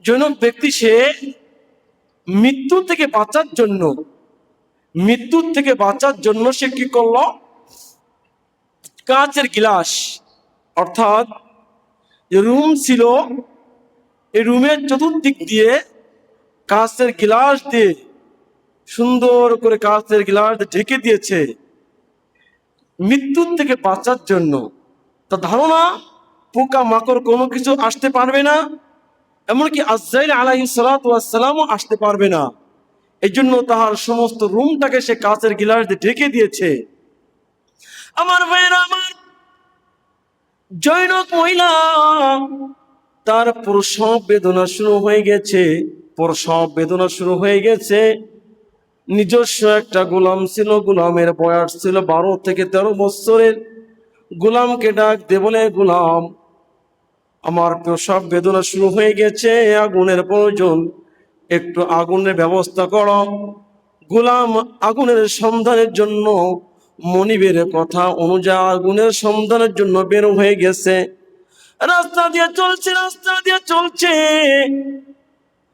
জনক ব্যক্তি সে মৃত্যু থেকে বাঁচার জন্য সে কি করলো, কাচের গ্লাস, অর্থাৎ রুম ছিল, এই রুমের চতুর্দিক দিয়ে কাচের গ্লাস দিয়ে, সুন্দর করে কাচের গ্লাস ঢেকে দিয়েছে মৃত্যুর থেকে বাঁচার জন্য। তা ধারণা পোকা মাকড় কোনো কিছু আসতে পারবে না, এমনকি আজরাইল আলাইহিস সালাতু ওয়াস সালামও আসতে পারবে না। এই জন্য তাহার সমস্ত রুমটাকে সে কাচের গ্লাস দিয়ে ঢেকে দিয়েছে। আমার ভাইয়েরা, আমার জৈনক মহিলা, তার প্রসব বেদনা শুরু হয়ে গেছে। নিজস্ব একটা গোলাম ছিল, গোলামের বয়স ছিল 12 থেকে 13 বছরের। গোলামকে ডাক দে, বলে গোলাম, আমার প্রসব বেদনা শুরু হয়ে গেছে, আগুনের প্রয়োজন, একটু আগুনের ব্যবস্থা করো। গোলাম আগুনের সন্ধানের জন্য মনিবের কথা অনুযায়ী আগুনের সন্ধানের জন্য বের হয়ে গেছে। রাস্তা দিয়ে চলছে,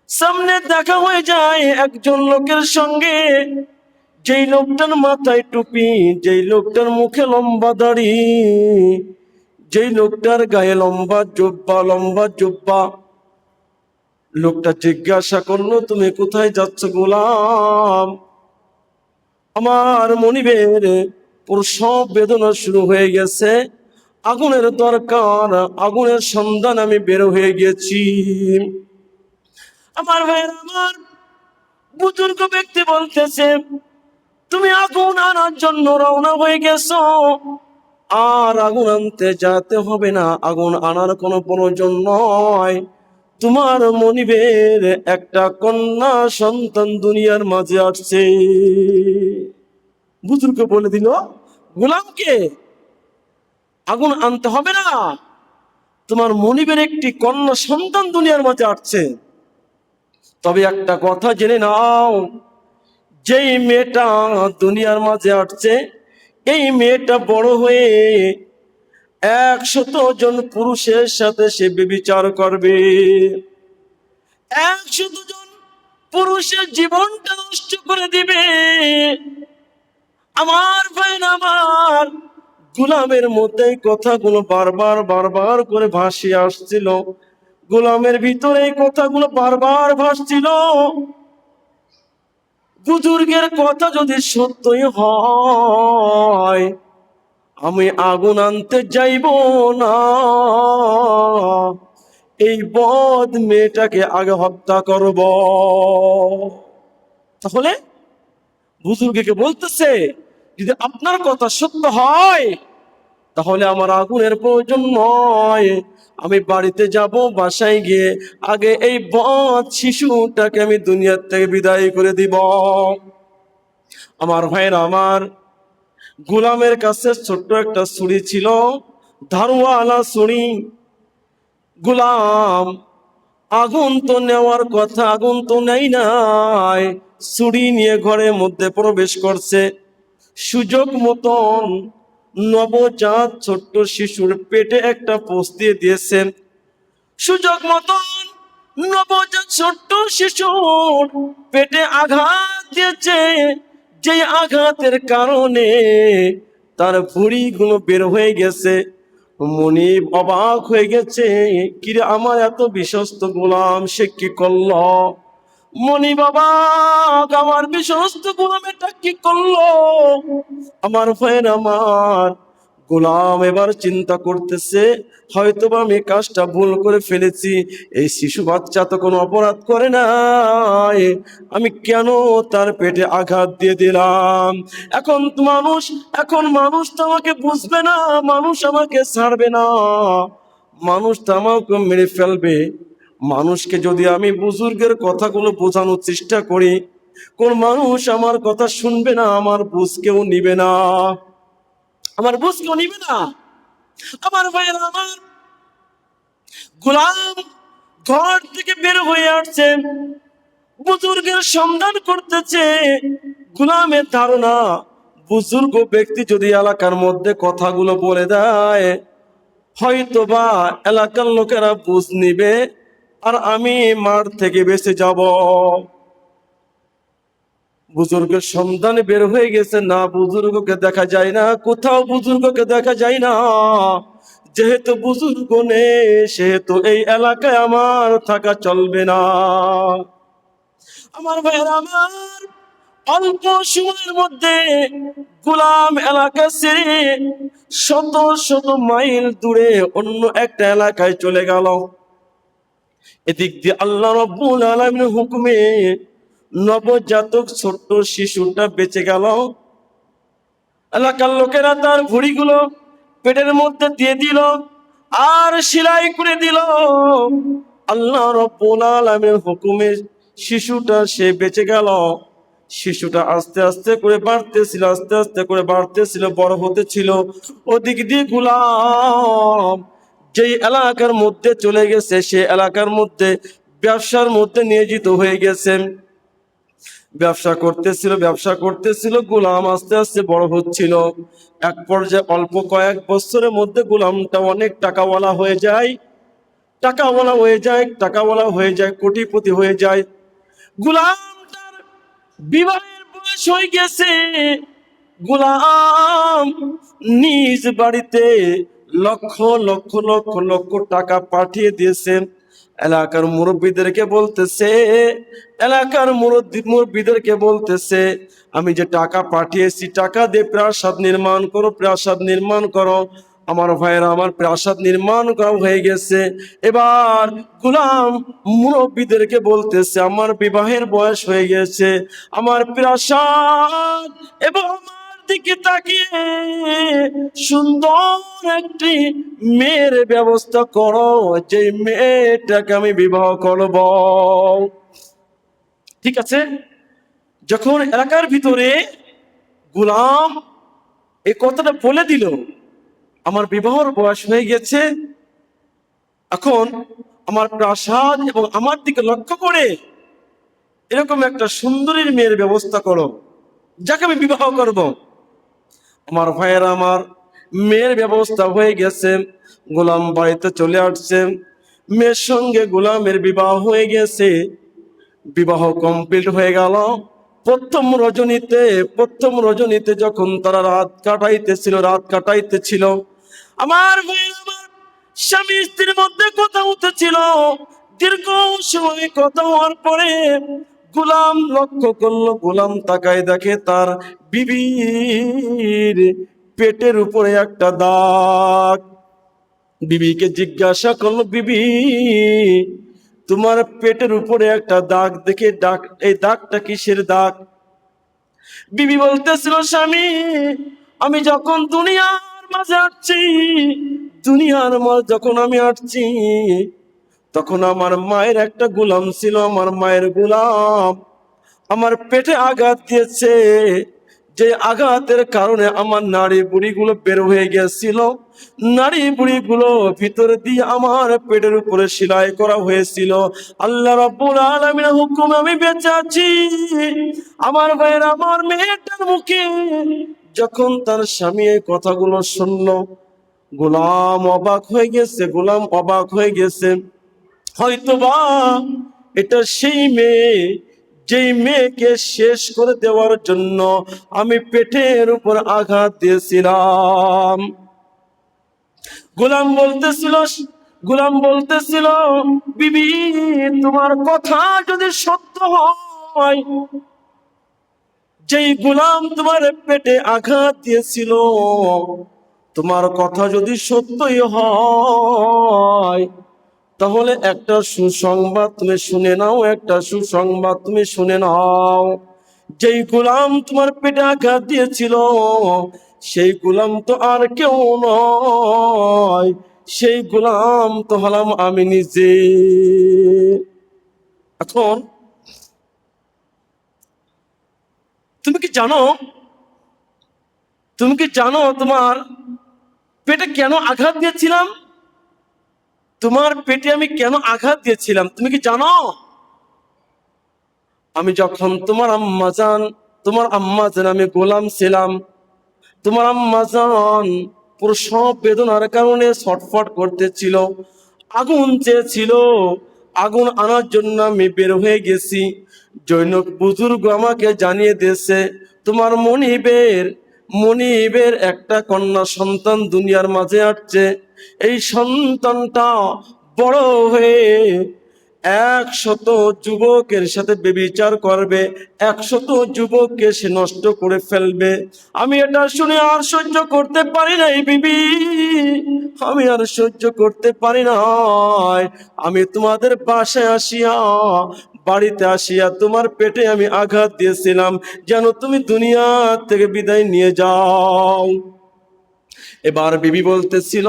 সামনে দেখা হয়ে যায় একজন লোকের সঙ্গে, যেই লোকটার মাথায় টুপি, যেই লোকটার মুখে লম্বা দাড়ি, যেই লোকটার গায়ে লম্বা জুব্বা। লোকটা জিজ্ঞাসা করলো, তুমি কোথায় যাচ্ছ গোলাম? আমার মনিবের প্রসব বেদনা শুরু হয়ে গেছে, আগুনের দরকার, আগুনের সন্ধান আমি বের হয়ে গেছি। আমার ভাইয়ের, আমার বুজুর্গ ব্যক্তি বলতেছে, তুমি আগুন আনার জন্য রওনা হয়ে গেছো, আর আগুন আনতে যেতে হবে না, আগুন আনার কোনো প্রয়োজন নয়। তোমার মনিবের একটা কন্যা সন্তান দুনিয়ার মাঝে আসছে। বুজুর্গ বলে দিল গোলামকে, আগুন আনতে হবে না, তোমার মনিবের একটি কন্যা সন্তান দুনিয়ার মাঝে আসছে। তবে একটা কথা জেনে নাও, যেই মেয়েটা দুনিয়ার মাঝে আসছে, এই মেয়েটা বড় হয়ে 100 জন পুরুষের সাথে সে ব্যভিচার করবে, 100 জন পুরুষের জীবনটা নষ্ট করে দিবে। আমার ভাই, আমার গোলামের মধ্যে কথাগুলো বারবার করে ভাসিয়ে আসছিল, গোলামের ভিতরে এই কথাগুলো বারবার ভাসছিল। বুজুর্গের কথা যদি সত্যই হয়, আমি আগুন আনতে যাইব না, এই বদ মেয়েটাকে আগে হত্যা করব। তাহলে বুজুর্গকে বলতেছে, যদি আপনার কথা সত্য হয়, তাহলে আমার আগুনের প্রয়োজন নয়, আমি বাড়িতে যাব, বাসায় গিয়ে আগে এই বদ শিশুটাকে আমি দুনিয়ার থেকে বিদায় করে দিব। আমার ভাইয়ের, আমার গোলামের কাছে ছোট্ট একটা ছুরি ছিল, ধারওয়ালা ছুরি। গোলাম আগুন তো নেওয়ার কথা, আগুন তো নেই নাই, ছুরি নিয়ে ঘরের মধ্যে প্রবেশ করছে। সুযোগ মতন নবজাত ছোট্ট শিশুর পেটে একটা পোষ দিয়ে দিয়েছেন। সুযোগ মতন নবজাত ছোট্ট শিশুর পেটে আঘাত দিয়েছে, যে আঘাতের কারণে তার ভুঁড়িগুলো বের হয়ে গেছে। মনিব অবাক হয়ে গেছে, কিরে আমার এত বিশ্বস্ত গোলাম সে কি করলো? মনিব অবাক, আমার বিশ্বস্ত গোলাম এটা কি করলো? আমার ভাইয়ের, আমার গোলাম এবার চিন্তা করতেছে, হয়তোবা আমি কাজটা ভুল করে ফেলেছি, এই শিশু বাচ্চা তো কোনো অপরাধ করে নাই, আমি কেন তার পেটে আঘাত দিয়ে দিলাম? এখন মানুষ তো আমাকে বুঝবে না, মানুষ আমাকে ছাড়বে না, মানুষ তো আমাকে মেরে ফেলবে। মানুষকে যদি আমি বুজুর্গের কথাগুলো বোঝানোর চেষ্টা করি, কোন মানুষ আমার কথা শুনবে না, আমার বুঝ কেউ নিবে না। আমার ভাইয়ের, আমার গোলাম ঘর থেকে বের হয়ে আসছে, বুজুর্গের সন্ধান করতেছে। গোলামের ধারণা, বুজুর্গ ব্যক্তি যদি এলাকার মধ্যে কথাগুলো বলে দেয়, হয়তোবা এলাকার লোকেরা বুঝ নিবে, আর আমি মার থেকে বেঁচে যাব। বুজুর্গের সন্ধানে বের হয়ে গেছে, না বুজুর্গকে দেখা যায় না, কোথাও বুজুর্গকে দেখা যায় না। যেহেতু বুজুর্গ নেই, সেহেতু এই এলাকায় আমার থাকা চলবে না। আমার ভাইয়ের আমার, অল্প সময়ের মধ্যে গোলাম এলাকা ছেড়ে শত শত মাইল দূরে অন্য একটা এলাকায় চলে গেল। এদিক দিয়ে আল্লাহ রাব্বুল আলামিনের হুকুমে নবজাতক ছোট্ট শিশুটা বেঁচে গেল। এলাকার লোকেরা তার ভুঁড়িগুলো পেটের মধ্যে দিয়ে দিল আর সেলাই করে দিল। আল্লাহ রাব্বুল আলামিনের হুকুমে শিশুটা সে বেঁচে গেল। শিশুটা আস্তে আস্তে করে বাড়তেছিল, আস্তে আস্তে করে বাড়তেছিল, বড় হতেছিল। ওদিক দিয়ে গোলাম যেই এলাকার মধ্যে চলে গেছে, সে এলাকার মধ্যে ব্যবসার মধ্যে নিয়োজিত হয়ে গেছেন। ব্যবসা করতেছিল, ব্যবসা করতেছিল, গোলাম আস্তে আস্তে বড় হচ্ছিল। এক পর্যায়ে অল্প কয়েক বছরের মধ্যে গোলামটা অনেক টাকাওয়ালা হয়ে যায়, টাকাওয়ালা হয়ে যায়, টাকাওয়ালা হয়ে যায়, কোটিপতি হয়ে যায়। গোলামটার বিবাহের বয়স হয়ে গেছে। গোলাম নিজ বাড়িতে লক্ষ লক্ষ লক্ষ লক্ষ টাকা পাঠিয়ে দিয়েছেন। এলাকার মুরব্বীদেরকে বলতেছে, এলাকার মুরব্বীদেরকে বলতেছে, আমি যে টাকা পাঠিয়েছি, টাকা দিয়ে প্রাসাদ নির্মাণ করো, প্রাসাদ নির্মাণ করো। আমার ভাইয়েরা, আমার প্রাসাদ নির্মাণ করা হয়ে গেছে। এবার গোলাম মুরব্বীদেরকে বলতেছে, আমার বিবাহের বয়স হয়ে গেছে, আমার প্রাসাদ এবং আমার দিকে তাকিয়ে সুন্দর একটি মেয়ের ব্যবস্থা করো, যে মেয়েটাকে আমি বিবাহ করব। ঠিক আছে। যখন এলাকার ভিতরে গোলাম এই কথাটা বলে দিল, আমার বিবাহর বয়স হয়ে গেছে, এখন আমার প্রাসাদ এবং আমার দিকে লক্ষ্য করে এরকম একটা সুন্দরীর মেয়ের ব্যবস্থা করো, যাকে আমি বিবাহ করব। আমার ভাইয়েরা আমার, মেয়ের ব্যবস্থা হয়ে গেছে। গোলাম বাড়িতে চলে আসছে, মেয়ের সঙ্গে গোলামের বিবাহ হয়ে গেছে। বিবাহ কমপ্লিট হয়ে গেল। প্রথম রজনীতে যখন তারা রাত কাটাইতেছিল, আমার ভাই আমার, স্বামী স্ত্রীর মধ্যে কথা উঠেছিল। দীর্ঘ সময় কথা হওয়ার পরে গোলাম লক্ষ্য করলো, গোলাম তাকায় দেখে তার বিবির পেটের উপরে একটা দাগ। বিবিকে জিজ্ঞাসা করলো, বিবি তোমার পেটের উপরে একটা দাগ দেখে, এই দাগটা কিসের দাগ? বিবি বলতেছিল, স্বামী আমি যখন দুনিয়ার মাঝে আসছি, দুনিয়ার মাঝে যখন আমি আসছি, তখন আমার মায়ের একটা গোলাম ছিল, আমার মায়ের গোলাম আমার পেটে আঘাত দিয়েছে। যে আঘাতের কারণে আমার নাড়ি বুড়িগুলো বের হয়ে গেছিল, নাড়ি বুড়িগুলো ভিতরে দিয়ে আমার পেটের উপরে সেলাই করা হয়েছিল। আল্লাহ রাব্বুল আলামিনের হুকুমে আমি বেঁচে আছি। আমার ভাইয়ের, আমার মেয়েটার মুখে যখন তার স্বামী এই কথাগুলো শুনলো, গোলাম অবাক হয়ে গেছে, গোলাম অবাক হয়ে গেছে। হয়তোবা এটা সেই মেয়ে, যেই মেয়েকে শেষ করে দেওয়ার জন্য আমি পেটের উপর আঘাত দিয়েছিলাম। গোলাম বলতেছিল, বিবি তোমার কথা যদি সত্য হয়, যেই গোলাম তোমার পেটে আঘাত দিয়েছিল, তোমার কথা যদি সত্যই হয়, তাহলে একটা সুসংবাদ তুমি শুনে নাও, একটা সুসংবাদ তুমি শুনে নাও। যেই গোলাম তোমার পেটে আঘাত দিয়েছিল, সেই গোলাম তো আর কেউ নয়, সেই গোলাম তো হলাম আমি নিজে। এখন তুমি কি জানো, তোমার পেটে কেন আঘাত দিয়েছিলাম? তোমার পেটে আমি কেন আঘাত দিয়েছিলাম তুমি কি জানো? আমি যখন তোমার আম্মাজান আমি গোলাম ছিলাম, তোমার আম্মাজান প্রসব বেদনার কারণে ছটফট করতেছিল, আগুন চেয়েছিল, আগুন আনার জন্য আমি বের হয়ে গেছি। জৈনক বুজুর্গ আমাকে জানিয়ে দিয়েছে, তোমার মনিবের একটা কন্যা সন্তান দুনিয়ার মাঝে আসছে। এই সন্তানটা বড় হয়ে 100 যুবকের সাথে ব্যভিচার করবে, 100 যুবককে সে নষ্ট করে ফেলবে। আমি এটা শুনে আর সহ্য করতে পারি নাই বিবি, আমি আর সহ্য করতে পারি নাই। আমি তোমাদের বাসায় আসিয়া, বাড়িতে আসিয়া তোমার পেটে আমি আঘাত দিয়েছিলাম, যেন তুমি দুনিয়া থেকে বিদায় নিয়ে যাও। এবার বিবি বলতেছিল,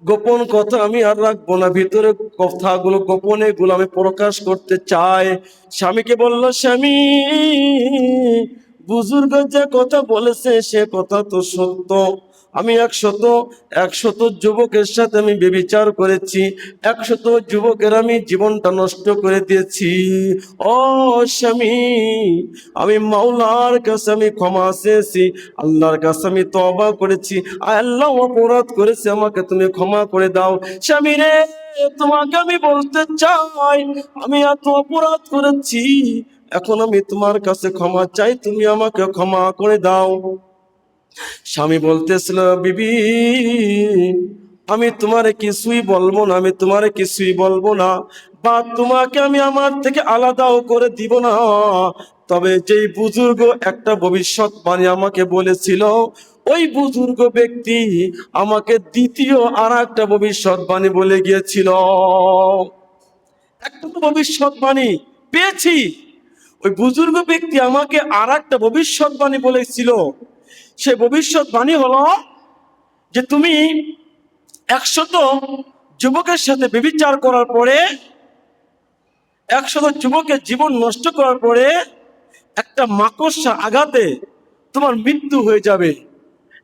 গোপন কথা আমি আর রাখবো না, ভিতরে কথাগুলো গোপনে এগুলো আমি প্রকাশ করতে চাই। স্বামীকে বলল, স্বামী, বুজুর্গ যে কথা বলেছে সে কথা তো সত্য। আমি 100 যুবকের সাথে আমি ব্যভিচার করেছি, 100 যুবকের আমি জীবনটা নষ্ট করে দিয়েছি। ও স্বামী, আমি মাওলার কাছে আমি ক্ষমা চেয়েছি, আল্লাহর কাছে আমি তওবা করেছি। আল্লাহ অপরাধ করেছে, আমাকে তুমি ক্ষমা করে দাও। স্বামী রে, তোমাকে আমি বলতে চাই, আমি এত অপরাধ করেছি, এখন আমি তোমার কাছে ক্ষমা চাই, তুমি আমাকে ক্ষমা করে দাও। স্বামী বলতেছিল, বিবি, আমি তোমারে কিছুই বলবো না, আমি তোমারে কিছুই বলবো না, বা তোমাকে আমি আমার থেকে আলাদাও করে দিব না। তবে যেই বুজুর্গ একটা ভবিষ্যৎবাণী আমাকে বলেছিল, ওই বুজুর্গ ব্যক্তি আমাকে দ্বিতীয় আর একটা ভবিষ্যৎবাণী বলে গিয়েছিল। একটা তো ভবিষ্যৎবাণী পেয়েছি, ওই বুজুর্গ ব্যক্তি আমাকে আর একটা ভবিষ্যৎবাণী বলেছিল। সে ভবিষ্যৎবাণী হলো যে তুমি 100 যুবকের সাথে ব্যভিচার করার পরে, 100 যুবকের জীবন নষ্ট করার পরে একটা মাকড়সা আঘাতে তোমার মৃত্যু হয়ে যাবে।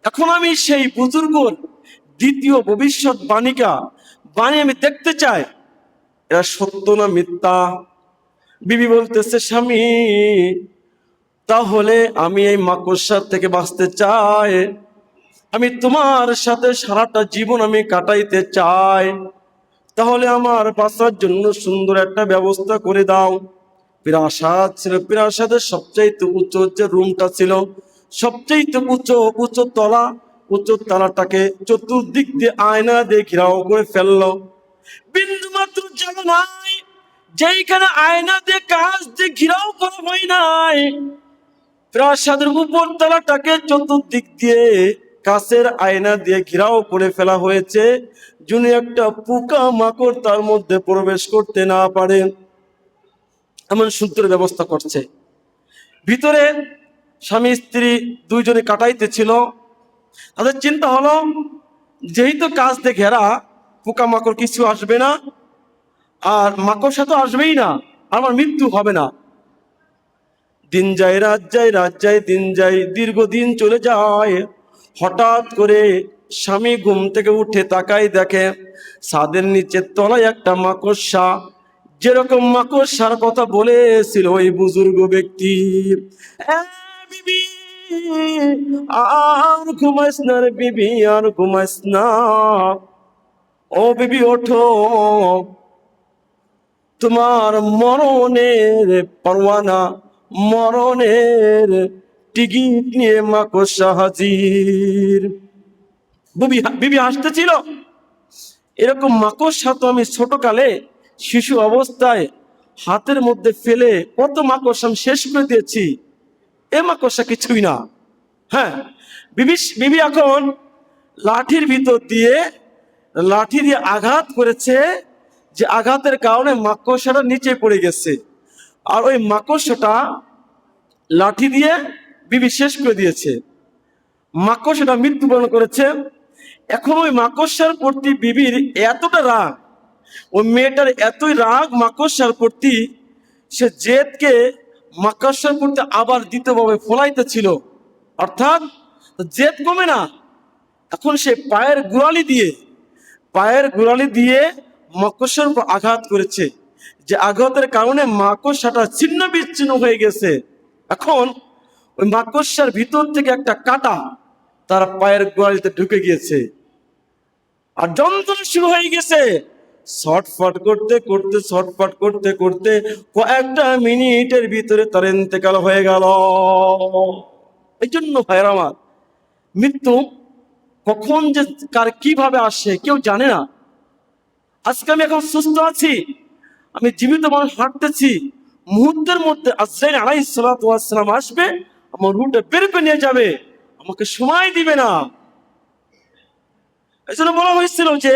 এখন আমি সেই বুজুর্গর দ্বিতীয় ভবিষ্যৎবাণীটা বাণী আমি দেখতে চাই, এরা সত্য না মিথ্যা। বিবি বলতেছে, স্বামী, তাহলে আমি এই মাকড়সার থেকে বাঁচতে চাই, আমি তোমার সাথে সারাটা জীবন আমি কাটাইতে চাই, তাহলে আমার বাঁচার জন্য সুন্দর একটা ব্যবস্থা করে দাও। প্রাসাদ ছিল, প্রাসাদের সবচাইতে উঁচু যে রুমটা ছিল, সবচাইতে উঁচু তলাটাকে চতুর্দিক দিয়ে আয়না দিয়ে ঘেরাও করে ফেললো। বিন্দু মাত্র জায়গা নাই যেইখানে আয়না দিয়ে কাঁচ দিয়ে ঘেরাও করা হয় নাই। প্রাসাদের উপর তলাটাকে চতুর্দিক দিয়ে কাঁচের আয়না দিয়ে ঘেরাও করে ফেলা হয়েছে, যিনি একটা পোকা মাকড় তার মধ্যে প্রবেশ করতে না পারে, এমন সুন্দর ব্যবস্থা করছে। ভিতরে স্বামী স্ত্রী দুইজনে কাটাইতেছিল। তাদের চিন্তা হলো, যেহেতু কাঁচ দিয়ে ঘেরা, পোকা মাকড় কিছু আসবে না, আর মাকড়সা তো আসবেই না, আমার মৃত্যু হবে না। দিন যায় রাত যায়, রাত যায় দিন যায়, দীর্ঘদিন চলে যায়। হঠাৎ করে স্বামী ঘুম থেকে উঠে তাকাই, দেখে ছাদের নিচের তলায় একটা মাকড়সা, যেরকম মাকড়সার কথা বলেছিল ওই বুজুর্গ ব্যক্তি। বিবি, আর ঘুমাইস না রে বিবি, আর ঘুমাইস না। ও বিবি, ওঠো, তোমার মরণের পরোয়ানা, মরণের টিকিট নিয়ে মাকড়সা হাজির। বিবি হাসতেছিল, এরকম মাকড়সা তো আমি ছোটকালে শিশু অবস্থায় হাতের মধ্যে ফেলে কত মাকড়সা আমি শেষ করে দিয়েছি, এ মাকড়সা কিছুই না। হ্যাঁ, বিবি এখন লাঠির ভিতর দিয়ে লাঠি দিয়ে আঘাত করেছে, যে আঘাতের কারণে মাকড়সাটা নিচে পড়ে গেছে, আর ওই মাকড়সাটা লাঠি দিয়ে বিবি শেষ করে দিয়েছে। মাকড়সাটা মৃত্যুবরণ করেছে। এখন ওই মাকড়সার প্রতি বিবির এতটা রাগ, ওই মেয়েটার এতই রাগ মাকড়সার প্রতি, সে জেদকে মাকড়সার প্রতি আবার দ্বিতীয়ভাবে ফলাইতেছিল, অর্থাৎ জেদ কমে না। এখন সে পায়ের গোড়ালি দিয়ে মাকড়সার উপর আঘাত করেছে, যে আঘাতের কারণে মাকড়সাটা ছিন্ন বিচ্ছিন্ন হয়ে গেছে। এখন ওই মাকড়সার ভিতর থেকে একটা কাঁটা তার পায়ের গোড়ালিতে ঢুকে গিয়েছে, আর যন্ত্রণা শুরু হয়ে গেছে। ছটফট করতে করতে ছটফট করতে করতে কয়েকটা মিনিটের ভিতরে তার ইন্তেকাল হয়ে গেল। এই জন্য ভাইরা আমার, মৃত্যু কখন যে কার কিভাবে আসে কেউ জানে না। আজকে আমি এখন সুস্থ আছি, আমি জীবিত মানুষ হাঁটতেছি, মুহূর্তের মধ্যে আজরাইল আলাইহিস সালাতু ওয়াস সালাম আসবে, আমার রুহটা বের করে নিয়ে যাবে, আমাকে সময় দিবে না। এই জন্য বলা হয়েছিল যে